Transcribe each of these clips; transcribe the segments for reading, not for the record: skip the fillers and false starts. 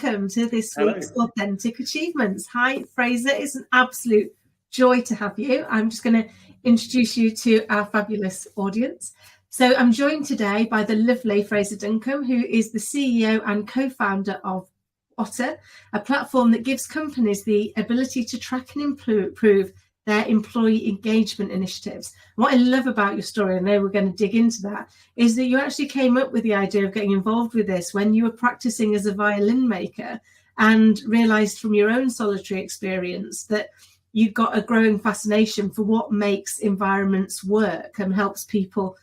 welcome to this Hello. week's Authentic Achievements. Hi, Fraser. It's an absolute joy to have you. I'm just going to introduce you to our fabulous audience. So I'm joined today by the lovely Fraser Duncumb, who is the CEO and co-founder of Wotter, a platform that gives companies the ability to track and improve their employee engagement initiatives. What I love about your story, and I know we're going to dig into that, is that you actually came up with the idea of getting involved with this when you were practicing as a violin maker and realized from your own solitary experience that you've got a growing fascination for what makes environments work and helps people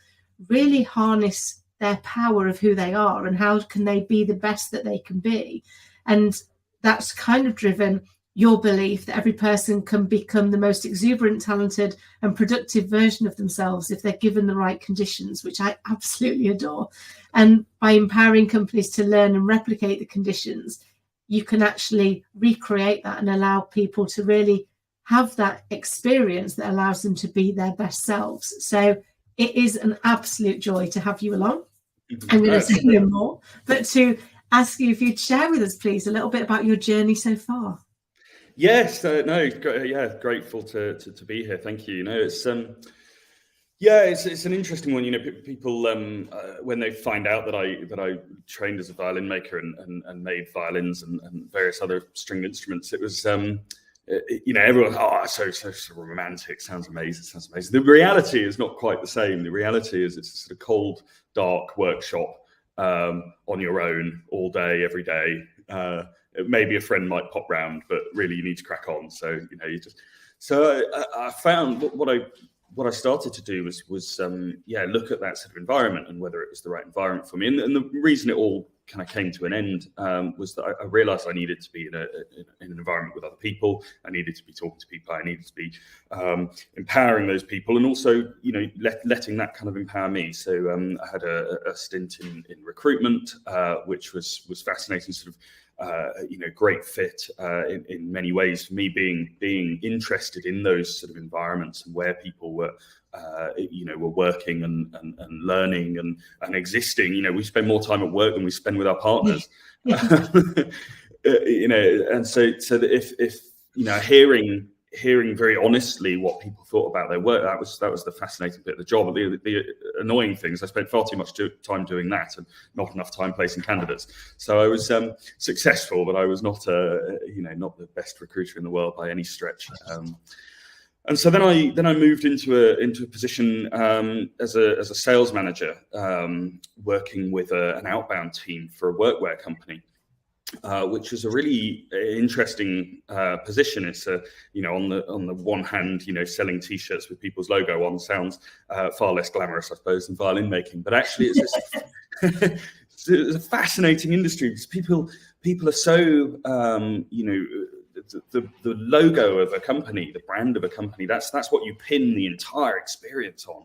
really harness their power of who they are and how can they be the best that they can be. And that's kind of driven your belief that every person can become the most exuberant, talented and productive version of themselves if they're given the right conditions, which I absolutely adore. And by empowering companies to learn and replicate the conditions, you can actually recreate that and allow people to really have that experience that allows them to be their best selves. So it is an absolute joy to have you along. I'm going to say no more, but to ask you if you'd share with us, please, a little bit about your journey so far. Yes, grateful to be here. Thank you. It's an interesting one. People when they find out that I trained as a violin maker and made violins and various other stringed instruments, it was everyone, so romantic, sounds amazing. The reality is not quite the same. The reality is it's a sort of cold, dark workshop on your own all day, every day. Maybe a friend might pop round, but really you need to crack on. So I found what I started to do was look at that sort of environment and whether it was the right environment for me. And the reason it all kind of came to an end was that I realized I needed to be in an environment with other people. I needed to be talking to people. I needed to be empowering those people, and also letting that kind of empower me. So I had a stint in recruitment, which was fascinating. Sort of great fit in many ways for me, being interested in those sort of environments and where people were working and learning and existing. We spend more time at work than we spend with our partners. And so that if hearing very honestly what people thought about their work, that was the fascinating bit of the job. The annoying things, I spent far too much time doing that and not enough time placing candidates. So I was successful, but I was not not the best recruiter in the world by any stretch. And so then I moved into a position as a sales manager, working with an outbound team for a workwear company. Which was a really interesting position. It's on the one hand, selling T-shirts with people's logo on sounds far less glamorous, I suppose, than violin making. But actually, it's a fascinating industry because people are so the logo of a company, the brand of a company. That's what you pin the entire experience on.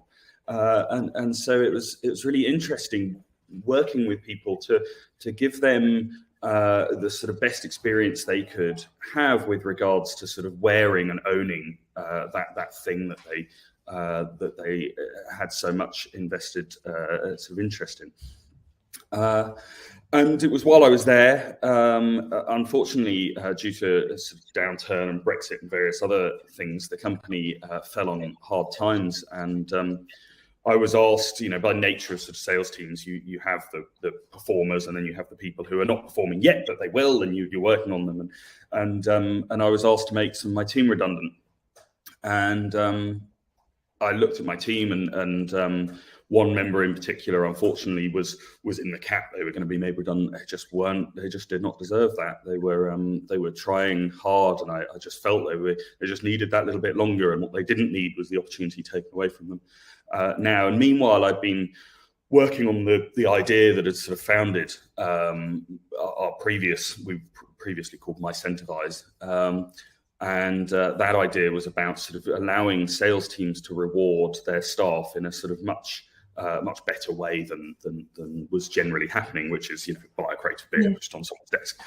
And so it was really interesting working with people to give them the sort of best experience they could have with regards to sort of wearing and owning that thing that they had so much invested sort of interest in. And it was while I was there, unfortunately, due to a sort of downturn and Brexit and various other things, the company fell on hard times. And I was asked, by nature of sort of sales teams, you have the performers, and then you have the people who are not performing yet, but they will, and you're working on them. And I was asked to make some of my team redundant. And I looked at my team, and one member in particular, unfortunately, was in the cap. They were going to be made redundant. They just did not deserve that. They were trying hard, and I just felt they just needed that little bit longer. And what they didn't need was the opportunity taken away from them. Now, and meanwhile, I've been working on the idea that had sort of founded we previously called Mycentivize. And that idea was about sort of allowing sales teams to reward their staff in a sort of much better way than was generally happening, which is buy a crate of beer just on someone's desk.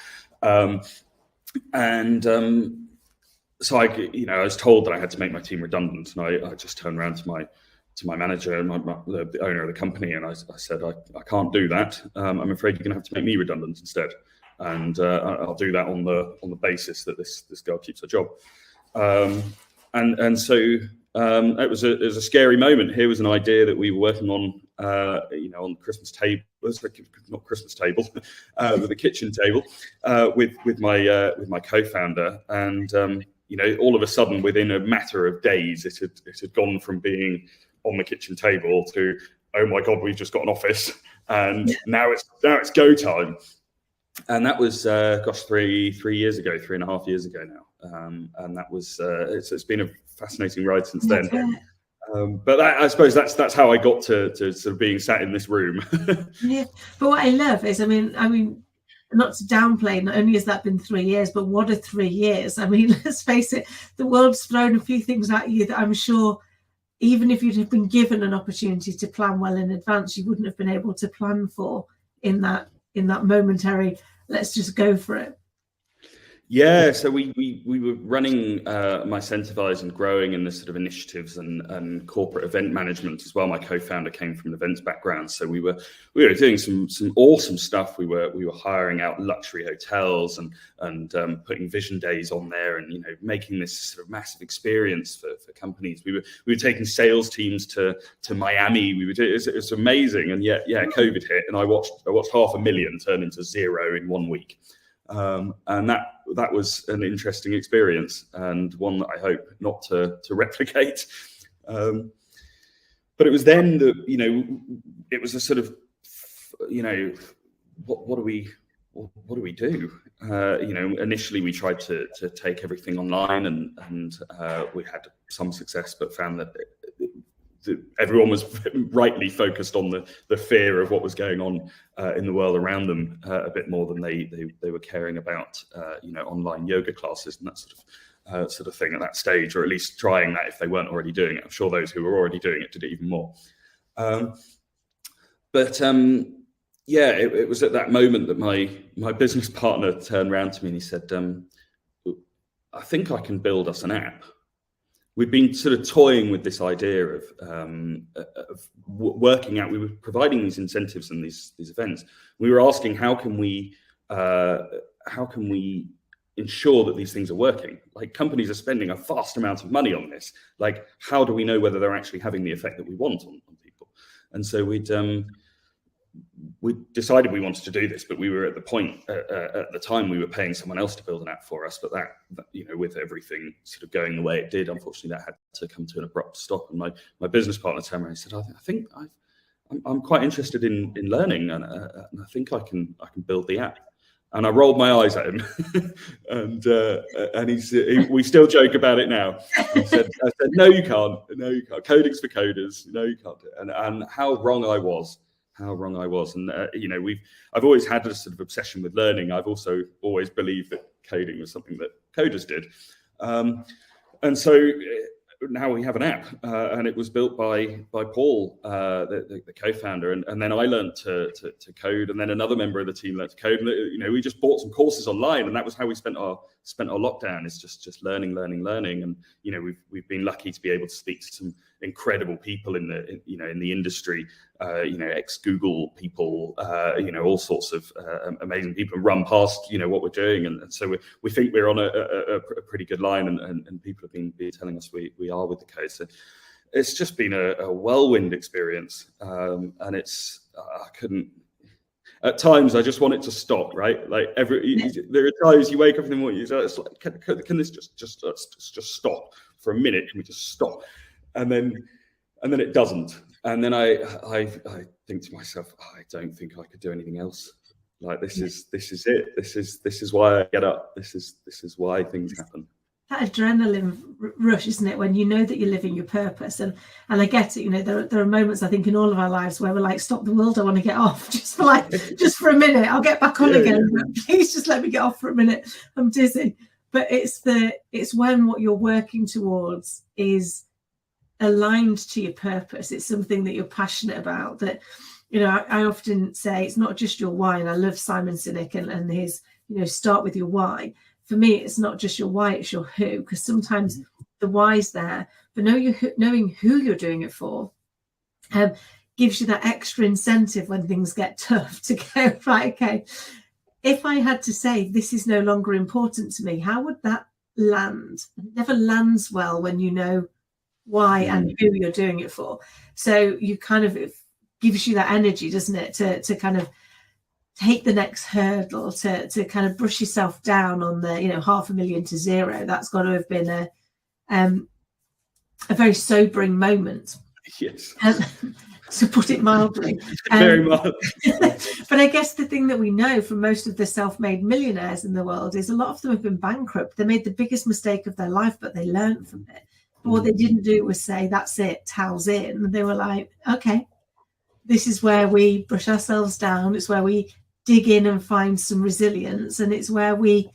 So I was told that I had to make my team redundant, and I just turned around to my manager and the owner of the company, and I said I can't do that. I'm afraid you're going to have to make me redundant instead. and I'll do that on the basis that this girl keeps her job. And so it was a scary moment. Here was an idea that we were working on, on the Christmas table, not Christmas table, the kitchen table, with my co-founder, and all of a sudden, within a matter of days, it had gone from being on the kitchen table to, oh my God, we've just got an office, and now it's go time. And that was 3.5 years ago now. And that was it's been a fascinating ride since then. But I suppose that's how I got to sort of being sat in this room. Yeah, but what I love is, I mean, not to downplay, not only has that been 3 years, but what are 3 years? I mean, let's face it, the world's thrown a few things at you that I'm sure, even if you'd have been given an opportunity to plan well in advance, you wouldn't have been able to plan for in that momentary, let's just go for it. Yeah, so we were running Mycentivise and growing in the sort of initiatives and corporate event management as well. My co-founder came from an events background, so we were doing some awesome stuff. We were hiring out luxury hotels and putting vision days on there, and making this sort of massive experience for companies. We were taking sales teams to Miami. It was amazing, and yet COVID hit, and I watched 500,000 turn into 0 in 1 week. And that was an interesting experience, and one that I hope not to replicate. But it was then that it was a sort of what do we do? Initially we tried to take everything online, and we had some success, but found that everyone was rightly focused on the fear of what was going on in the world around them a bit more than they were caring about online yoga classes and that sort of thing at that stage, or at least trying that if they weren't already doing it. I'm sure those who were already doing it did it even more. It was at that moment that my business partner turned around to me and he said, I think I can build us an app. We've been sort of toying with this idea of working out. We were providing these incentives and these events. We were asking, how can we ensure that these things are working? Like, companies are spending a vast amount of money on this. Like, how do we know whether they're actually having the effect that we want on people? And so we decided we wanted to do this, but we were at the point at the time we were paying someone else to build an app for us. But that with everything sort of going the way it did, unfortunately, that had to come to an abrupt stop. And my business partner turned around and said, I think I'm quite interested in learning, and I think I can build the app. And I rolled my eyes at him, and we still joke about it now. I said, no, you can't. Coding's for coders. No, you can't do it. And how wrong I was. And I've always had a sort of obsession with learning. I've also always believed that coding was something that coders did, and so now we have an app, and it was built by Paul, the co-founder, and then I learned to code, and then another member of the team learned to code. And, we just bought some courses online, and that was how we spent our lockdown, is just learning. And we've been lucky to be able to speak to some incredible people in the industry, ex-Google people, all sorts of amazing people, and run past what we're doing, and so we think we're on a pretty good line, and people have been telling us we are with the code. So it's just been a whirlwind experience, and it's I couldn't. At times, I just want it to stop. Right, like there are times you wake up in the morning, it's like, can this just stop for a minute? Can we just stop? And then it doesn't. And then I think to myself, I don't think I could do anything else. Like, this is it. This is why I get up. This is why things happen. That adrenaline rush, isn't it? When you know that you're living your purpose, and I get it. There are moments, I think, in all of our lives where we're like, stop the world, I want to get off just for a minute. I'll get back on again. Yeah. Please just let me get off for a minute. I'm dizzy. But it's when what you're working towards is aligned to your purpose. It's something that you're passionate about. That I often say it's not just your why, and I love Simon Sinek and his start with your why. For me, it's not just your why, it's your who, because sometimes the why's there, but knowing who you're doing it for gives you that extra incentive when things get tough to go, right, okay, if I had to say this is no longer important to me, how would that land? It never lands well when you know why and who you're doing it for. So you kind of, it gives you that energy, doesn't it, to kind of take the next hurdle, to kind of brush yourself down on the, 500,000 to zero. That's got to have been a very sobering moment. Yes. To put it mildly. Very mild. But I guess the thing that we know from most of the self-made millionaires in the world is a lot of them have been bankrupt. They made the biggest mistake of their life, but they learned from it. But what they didn't do was say, that's it, towels in. They were like, okay, this is where we brush ourselves down. It's where we dig in and find some resilience. And it's where we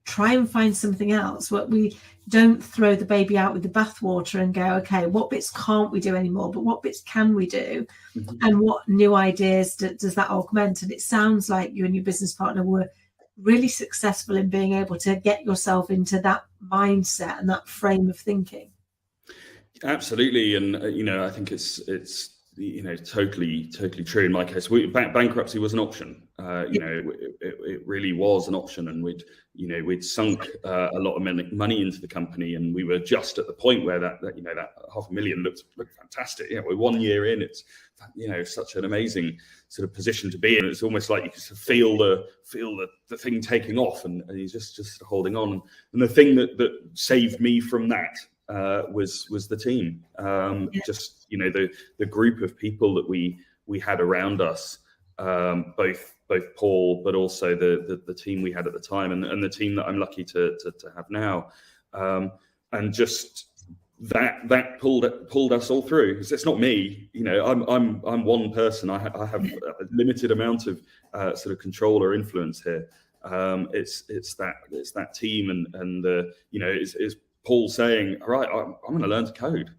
try and find something else. What we don't throw the baby out with the bathwater and go, okay, what bits can't we do anymore, but what bits can we do? And what new ideas does that augment? And it sounds like you and your business partner were really successful in being able to get yourself into that mindset and that frame of thinking. Absolutely. And I think it's totally true in my case. Bankruptcy was an option. It really was an option, and we'd sunk a lot of money into the company, and we were just at the point where that 500,000 looked fantastic. We're 1 year in. It's such an amazing sort of position to be in. It's almost like you can feel the thing taking off, and you're just holding on. And the thing that saved me from that was the team. Just the group of people that we had around us, both Paul, but also the team we had at the time, and the team that I'm lucky to have now, and just that pulled us all through. It's not me, I'm one person. I have a limited amount of sort of control or influence here. It's that team, and it's Paul saying, all right, I'm going to learn to code.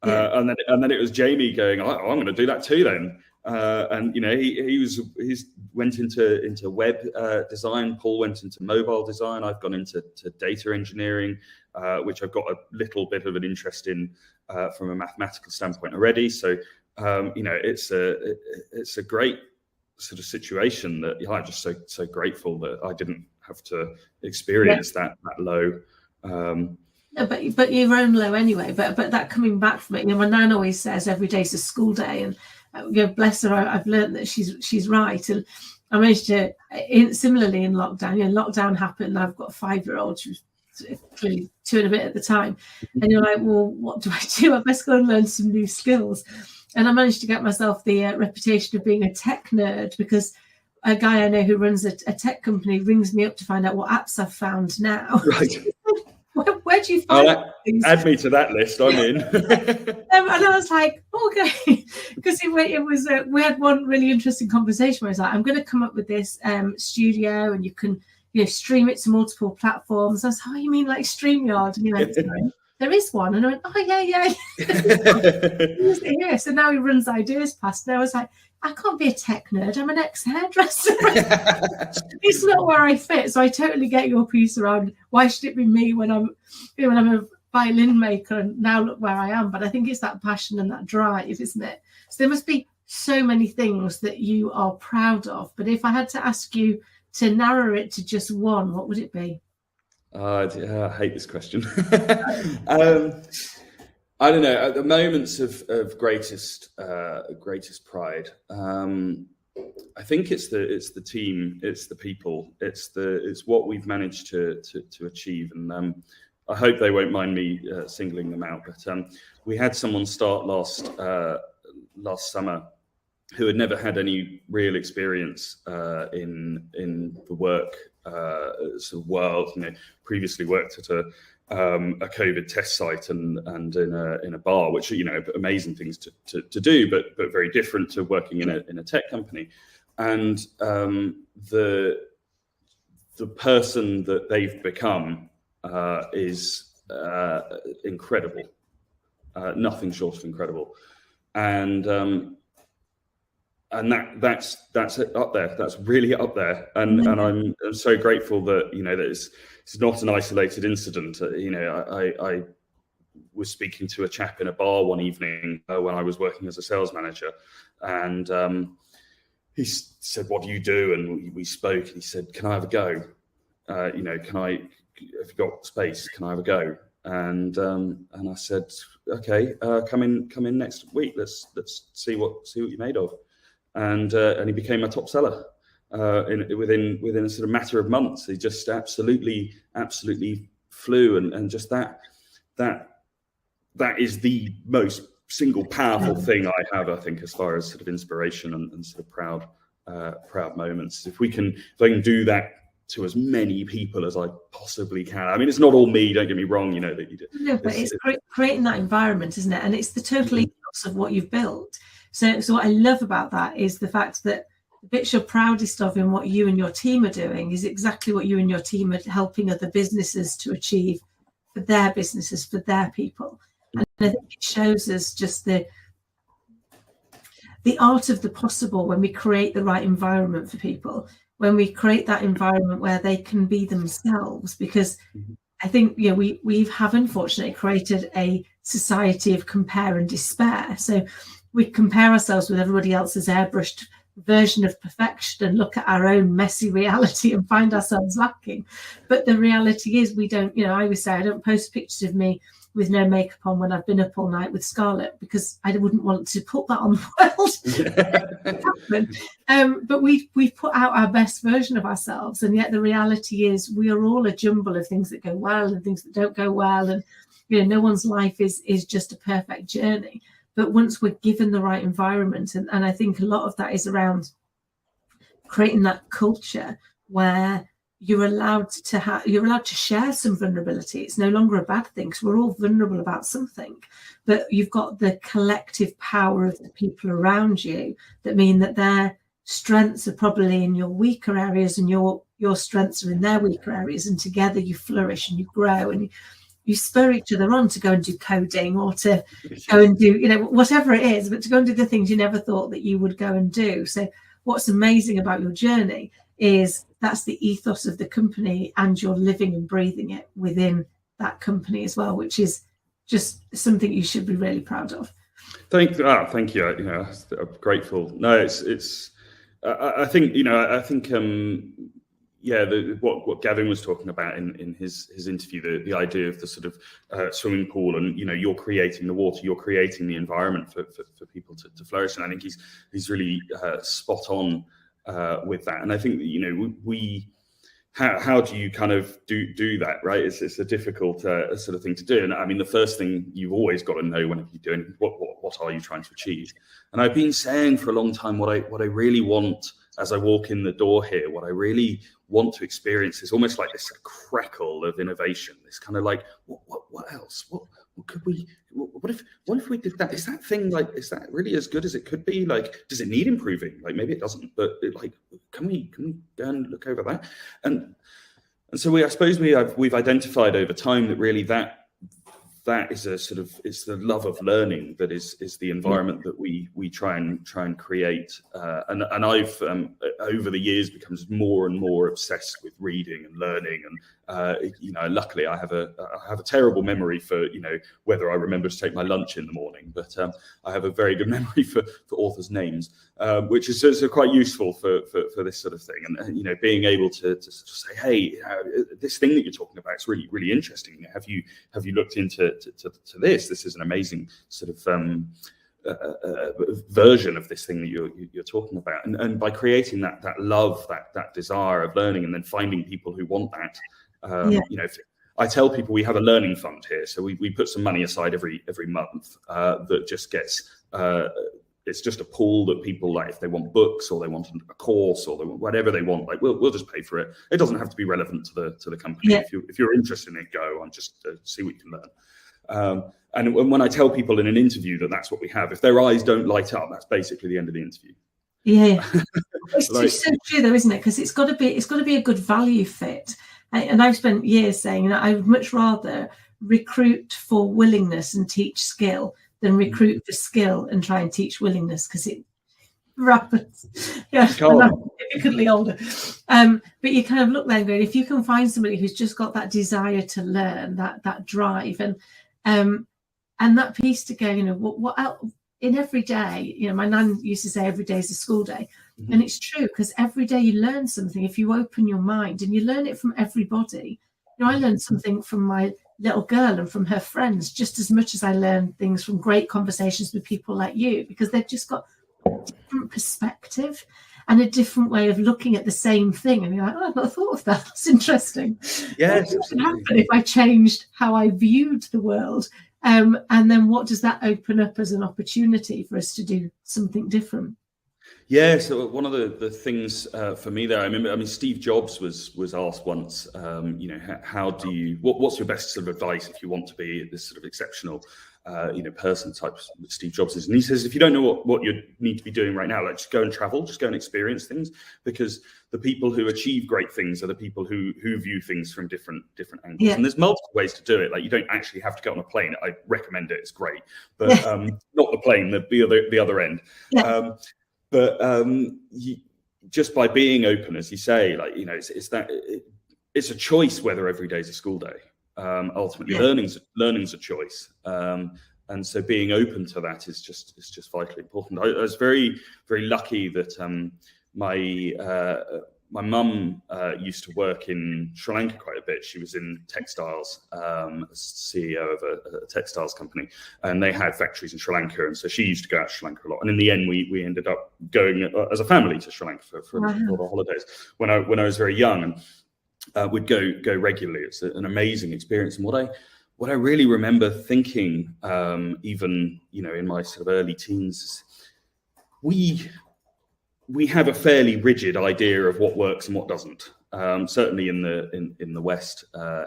And then it was Jamie going, I'm going to do that too then. And he went into web design. Paul went into mobile design. I've gone into data engineering, which I've got a little bit of an interest in from a mathematical standpoint already. So it's a great sort of situation that I'm just so grateful that I didn't have to experience that low. No, but your own low anyway. But that coming back from it, my nan always says every day's a school day, and bless her, I've learned that she's right. And I managed to, similarly in lockdown. Lockdown happened. I've got a 5-year-old. She was clearly 2 and a bit at the time, and you're like, well, what do I do? I best go and learn some new skills. And I managed to get myself the reputation of being a tech nerd, because a guy I know who runs a tech company rings me up to find out what apps I've found now. Right. Where do you find things? Add me to that list. I'm in. And I was like, okay, because it was we had one really interesting conversation where I was like, I'm going to come up with this studio, and you can stream it to multiple platforms. I was like, oh, you mean like StreamYard? And he went, there is one. And I went, oh yeah. Yeah. So now he runs Ideas Past. And I was like, I can't be a tech nerd. I'm an ex-hairdresser. It's not where I fit. So I totally get your piece around why should it be me when I'm a violin maker, and now look where I am. But I think it's that passion and that drive, isn't it? So there must be so many things that you are proud of. But if I had to ask you to narrow it to just one, what would it be? I hate this question. I don't know. At the moments of greatest pride, I think it's the team, it's the people, it's what we've managed to achieve, and I hope they won't mind me singling them out. But we had someone start last summer who had never had any real experience in the work sort of world. Previously worked at a COVID test site and in a bar, which amazing things to do, but very different to working in a tech company. And the person that they've become is incredible, nothing short of incredible, and that's it up there. That's really up there, and I'm so grateful that that it's not an isolated incident. I was speaking to a chap in a bar one evening when I was working as a sales manager, and he said, "What do you do?" And we spoke, and he said, "Can I have a go? Have you got space? Can I have a go?" And I said, "Okay, come in next week. Let's see what you're made of." And he became a top seller within a sort of matter of months. He just absolutely flew, and just that is the most single powerful thing I have, I think, as far as sort of inspiration and sort of proud moments. If I can do that to as many people as I possibly can. I mean, it's not all me, don't get me wrong, that you do. No, but it's creating that environment, isn't it? And it's the total ethos of what you've built. So what I love about that is the fact that the bits you're proudest of in what you and your team are doing is exactly what you and your team are helping other businesses to achieve for their businesses, for their people. And I think it shows us just the art of the possible when we create the right environment for people, when we create that environment where they can be themselves. Because I think we have unfortunately created a society of compare and despair. So we compare ourselves with everybody else's airbrushed version of perfection and look at our own messy reality and find ourselves lacking. But the reality is we don't, I always say I don't post pictures of me with no makeup on when I've been up all night with Scarlett, because I wouldn't want to put that on the world. But we put out our best version of ourselves, and yet the reality is we are all a jumble of things that go well and things that don't go well, and no one's life is just a perfect journey. But once we're given the right environment, and I think a lot of that is around creating that culture where you're allowed to share some vulnerability. It's no longer a bad thing, because we're all vulnerable about something. But you've got the collective power of the people around you that mean that their strengths are probably in your weaker areas, and your strengths are in their weaker areas, and together you flourish and you grow, and you spur each other on to go and do coding, or to go and do, whatever it is, but to go and do the things you never thought that you would go and do. So what's amazing about your journey is that's the ethos of the company, and you're living and breathing it within that company as well, which is just something you should be really proud of. Thank you. I'm grateful. No, it's. I think what Gavin was talking about in his interview, the idea of the sort of swimming pool, and you're creating the water, you're creating the environment for people to flourish, and I think he's really spot on with that. And I think how do you kind of do that, right? It's a difficult sort of thing to do. And I mean, the first thing you've always got to know when you're doing what are you trying to achieve? And I've been saying for a long time what I really want as I walk in the door here, what I really want to experience is almost like this crackle of innovation. This kind of like, what else? What could we? What if we did that? Is that thing is that really as good as it could be? Like, does it need improving? Like, maybe it doesn't, but can we go and look over that? And so I suppose we've identified over time that really that is it's the love of learning that is the environment that we try and create. And I've over the years become more and more obsessed with reading and learning. And luckily I have a terrible memory for whether I remember to take my lunch in the morning, but I have a very good memory for authors' names, which is so quite useful for this sort of thing. And being able to sort of say, hey, this thing that you're talking about is really, really interesting. Have you looked into this? This is an amazing sort of version of this thing that you're talking about. And by creating that love, that desire of learning, and then finding people who want that. I tell people we have a learning fund here, so we put some money aside every month that just gets. It's just a pool that people, like, if they want books or they want a course or whatever they want, like we'll just pay for it. It doesn't have to be relevant to the company. Yeah. If you're interested in it, go and just see what you can learn. And when I tell people in an interview that that's what we have, if their eyes don't light up, that's basically the end of the interview. Yeah, it's so true though, isn't it? Because it's got to be a good value fit. And I've spent years saying I would much rather recruit for willingness and teach skill than recruit for skill and try and teach willingness, because it happens. Yeah, I'm significantly older. But you kind of look there and go, if you can find somebody who's just got that desire to learn, that drive, and that piece to go, what else? in every day, my nan used to say every day is a school day. Mhm. And it's true, because every day you learn something if you open your mind, and you learn it from everybody. I learned something from my little girl and from her friends just as much as I learned things from great conversations with people like you, because they've just got a different perspective and a different way of looking at the same thing. And you're like, oh, I've not thought of that. That's interesting. Yes, what would happen if I changed how I viewed the world? And then what does that open up as an opportunity for us to do something different? Yeah, so one of the things for me there, I mean, Steve Jobs was asked once, how do you, what's your best sort of advice if you want to be this sort of exceptional, person type Steve Jobs is. And he says, if you don't know what you need to be doing right now, like just go and travel, just go and experience things, because the people who achieve great things are the people who view things from different angles. Yeah. And there's multiple ways to do it. Like, you don't actually have to get on a plane. I recommend it. It's great, but not the plane, the other end. Yeah. Just by being open, as you say, like, it's a choice whether every day is a school day. Ultimately, learning's a choice, and so being open to that is just vitally important. I was very, very lucky that my mum used to work in Sri Lanka quite a bit. She was in textiles, CEO of a textiles company, and they had factories in Sri Lanka. And so she used to go out to Sri Lanka a lot. And in the end, we ended up going as a family to Sri Lanka for the holidays when I was very young, and we'd go regularly. It's an amazing experience. And what I really remember thinking, even in my sort of early teens, we have a fairly rigid idea of what works and what doesn't. Certainly in the West,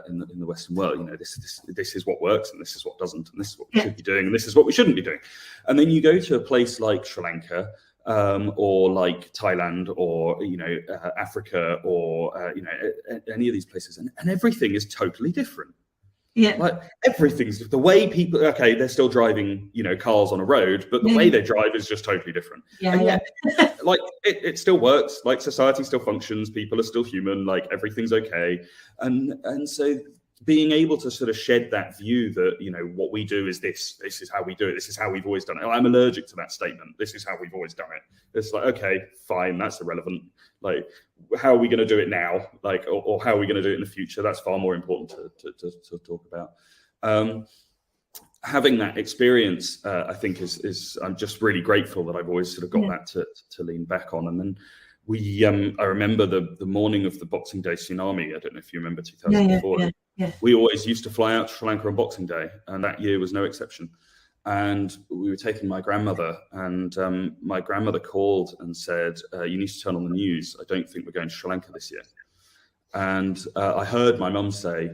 in the Western world, this is what works and this is what doesn't, and this is what we should be doing and this is what we shouldn't be doing. And then you go to a place like Sri Lanka, or like Thailand, or Africa, or any of these places, and everything is totally different. Yeah, like everything's the way people. Okay, they're still driving, cars on a road, but the way they drive is just totally different. Yeah. Like it still works. Like society still functions. People are still human. Like everything's okay. And so being able to sort of shed that view that what we do is this is how we do it. This is how we've always done it. I'm allergic to that statement. This is how we've always done it. It's like, okay, fine, that's irrelevant. Like, how are we going to do it now? Like, or how are we going to do it in the future? That's far more important to talk about. Having that experience, I think is I'm just really grateful that I've always sort of got that to lean back on. And then I remember the morning of the Boxing Day tsunami. I don't know if you remember 2004. Yeah. We always used to fly out to Sri Lanka on Boxing Day, and that year was no exception. And we were taking my grandmother, and my grandmother called and said, you need to turn on the news. I don't think we're going to Sri Lanka this year. And I heard my mum say,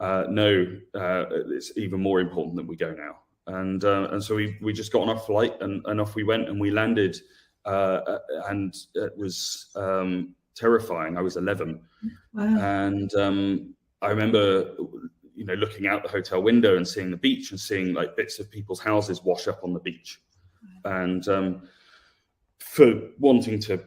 no, it's even more important that we go now. And so we just got on our flight and off we went, and we landed, and it was terrifying. I was 11. Wow. And I remember looking out the hotel window and seeing the beach and seeing like bits of people's houses wash up on the beach. And for wanting to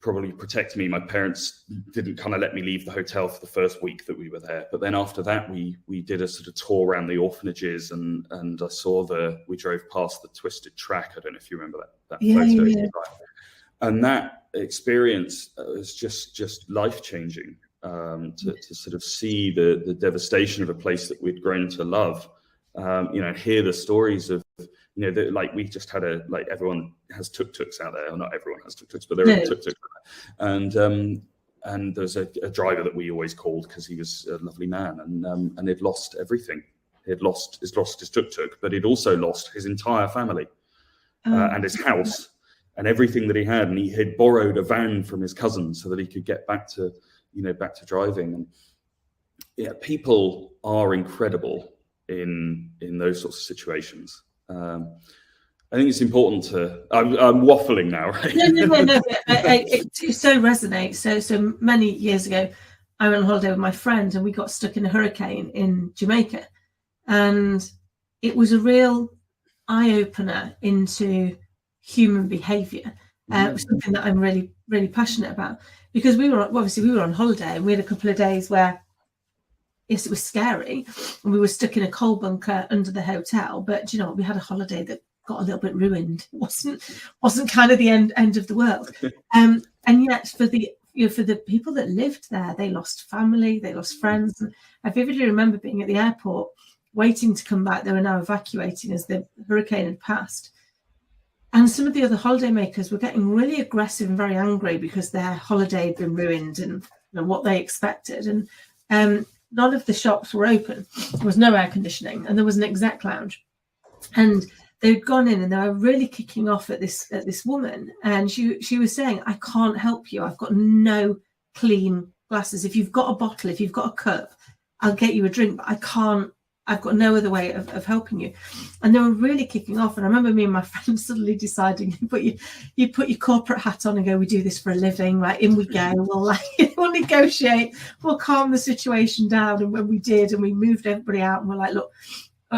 probably protect me, my parents didn't kind of let me leave the hotel for the first week that we were there. But then after that, we did a sort of tour around the orphanages, and I saw we drove past the twisted track. I don't know if you remember that photo. Yeah. And that experience was just life-changing. To sort of see the devastation of a place that we'd grown to love, hear the stories of, like we just had everyone has tuk-tuks out there, or not everyone has tuk-tuks, but there are tuk-tuks out there. And there's a driver that we always called because he was a lovely man, and he'd lost everything. He'd lost his tuk-tuk, but he'd also lost his entire family, and his house and everything that he had. And he had borrowed a van from his cousin so that he could get back to driving. And people are incredible in those sorts of situations. I think it's important to. I'm waffling now, right? No. It so resonates. So many years ago, I went on holiday with my friend, and we got stuck in a hurricane in Jamaica, and it was a real eye opener into human behaviour. Something that I'm really, really passionate about, because we were on holiday, and we had a couple of days where, yes, it was scary, and we were stuck in a coal bunker under the hotel. But you know what? We had a holiday that got a little bit ruined. It wasn't kind of the end of the world. And yet for the people that lived there, they lost family, they lost friends. And I vividly remember being at the airport waiting to come back. They were now evacuating as the hurricane had passed. And some of the other holidaymakers were getting really aggressive and very angry because their holiday had been ruined and what they expected. And none of the shops were open. There was no air conditioning, and there was an exec lounge. And they'd gone in and they were really kicking off at this woman. And she was saying, I can't help you. I've got no clean glasses. If you've got a bottle, if you've got a cup, I'll get you a drink, but I can't. I've got no other way of helping you. And they were really kicking off. And I remember me and my friend suddenly deciding, you put your corporate hat on and go, we do this for a living, right? In we go. We'll negotiate. We'll calm the situation down. And when we did, and we moved everybody out, and we're like, look,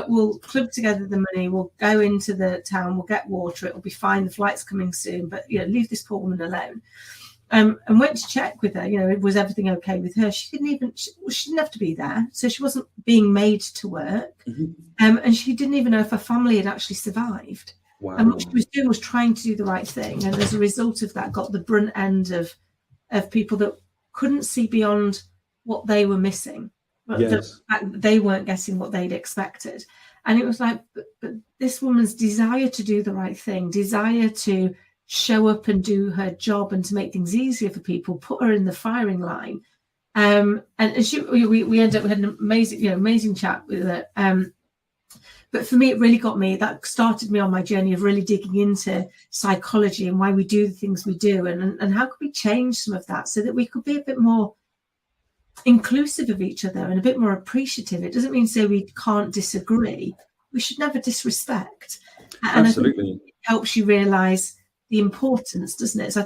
we'll club together the money. We'll go into the town. We'll get water. It'll be fine. The flight's coming soon. But leave this poor woman alone. And went to check with her, was everything okay with her? She didn't have to be there. So she wasn't being made to work. Mm-hmm. And she didn't even know if her family had actually survived. Wow. And what she was doing was trying to do the right thing. And as a result of that, got the brunt end of people that couldn't see beyond what they were missing. But yes. They weren't getting what they'd expected. And it was like, but this woman's desire to do the right thing, desire to show up and do her job and to make things easier for people, put her in the firing line. And we ended up, we had an amazing chat with her. But for me, it really got me. That started me on my journey of really digging into psychology and why we do the things we do, and how could we change some of that so that we could be a bit more inclusive of each other and a bit more appreciative. It doesn't mean say we can't disagree. We should never disrespect. And absolutely. I think it helps you realise the importance, doesn't it? So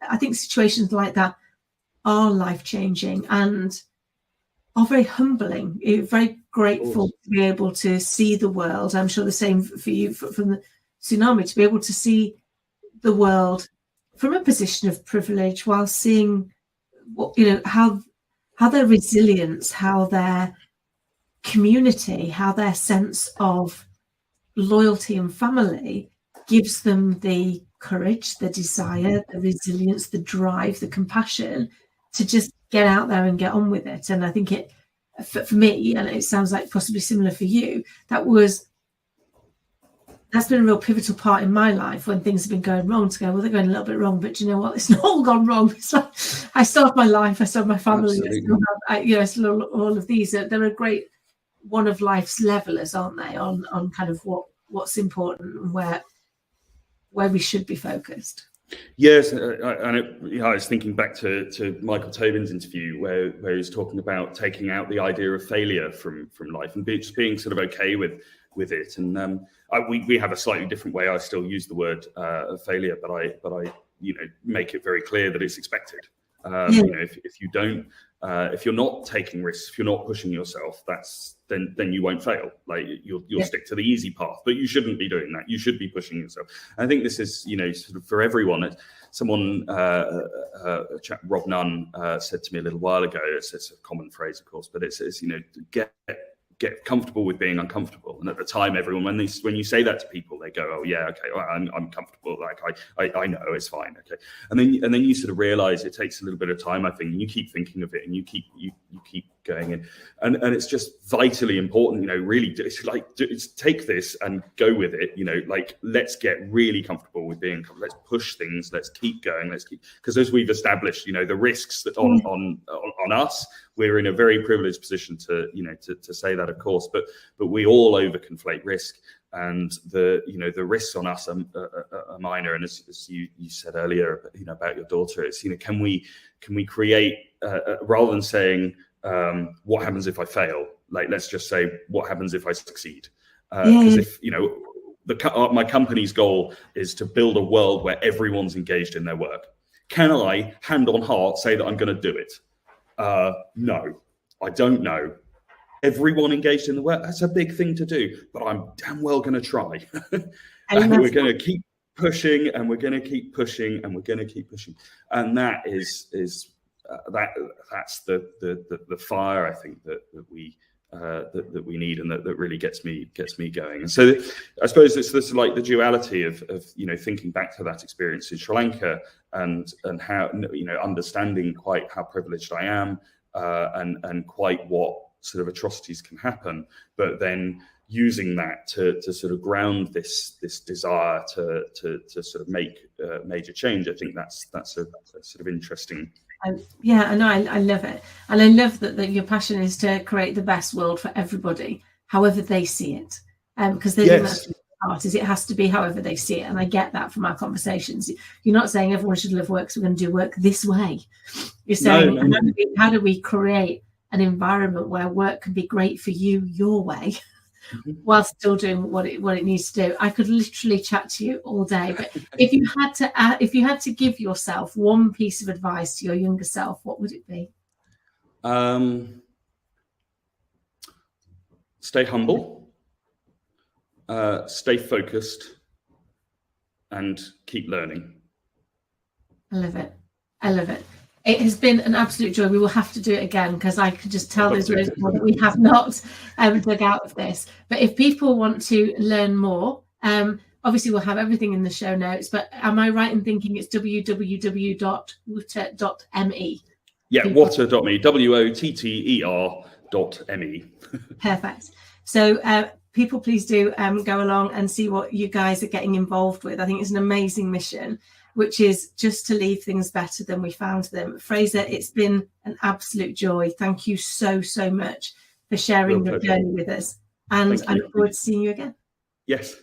I think situations like that are life-changing and are very humbling. You're very grateful to be able to see the world. I'm sure the same for you from the tsunami, to be able to see the world from a position of privilege while seeing what, how their resilience, how their community, how their sense of loyalty and family gives them the courage, the desire, the resilience, the drive, the compassion to just get out there and get on with it. And I think it, for me, and it sounds like possibly similar for you, that's been a real pivotal part in my life when things have been going wrong, to go, well, they're going a little bit wrong, but you know what? It's not all gone wrong. It's like, I still have my life, I still have my family, I still have, all of these. They're a great one of life's levelers, aren't they? On kind of what's important and where we should be focused. Yes, I was thinking back to Michael Tobin's interview where he's talking about taking out the idea of failure from life and just being sort of okay with it. And we have a slightly different way. I still use the word failure, but I make it very clear that it's expected. If you don't, if you're not taking risks, if you're not pushing yourself, then you won't fail. Like you'll stick to the easy path, but you shouldn't be doing that. You should be pushing yourself. I think this is, sort of for everyone. Someone, a chap, Rob Nunn, said to me a little while ago. It's a common phrase, of course, but it's get comfortable with being uncomfortable. And at the time, everyone, when you say that to people, they go, "Oh yeah, okay, well, I'm comfortable. Like I know it's fine, okay." And then you sort of realize it takes a little bit of time, I think, and you keep thinking of it, and you keep going in, and it's just vitally important. Really, it's take this and go with it. Like let's get really comfortable with being. Let's push things. Let's keep going. Because as we've established, the risks that on us. We're in a very privileged position to say that, of course, but we all overconflate risk, and the risks on us are minor. And as you said earlier, about your daughter, it's can we create rather than saying what happens if I fail, like let's just say what happens if I succeed, because if my company's goal is to build a world where everyone's engaged in their work. Can I, hand on heart, say that I'm going to do it? No, I don't know. Everyone engaged in the work, that's a big thing to do, but I'm damn well going to try. And we're going to keep pushing, and we're going to keep pushing, and we're going to keep pushing. And that is that's the fire, I think, that we that we need, and that really gets me going. And so I suppose it's this like the duality of thinking back to that experience in Sri Lanka and how understanding quite how privileged I am, and quite what sort of atrocities can happen, but then using that to sort of ground this desire to sort of make major change. I think that's a sort of interesting. Yeah, and I love it, and I love that your passion is to create the best world for everybody, however they see it. Because that's the part, is it has to be however they see it, and I get that from our conversations. You're not saying everyone should love work, so we're going to do work this way. You're saying how do we create an environment where work can be great for you your way, while still doing what it needs to do. I could literally chat to you all day, but if you had to give yourself one piece of advice to your younger self, what would it be? Stay humble, stay focused, and keep learning. I love it. It has been an absolute joy. We will have to do it again, because I could just tell there's loads more that we have not dug out of this. But if people want to learn more, obviously we'll have everything in the show notes. But am I right in thinking it's www.wotter.me? Yeah, wotter.me, WOTTER.me. Perfect. So people, please do go along and see what you guys are getting involved with. I think it's an amazing mission, which is just to leave things better than we found them. Fraser, it's been an absolute joy. Thank you so much for sharing your journey with us. And I look forward to seeing you again. Yes.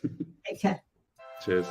Take care. Cheers.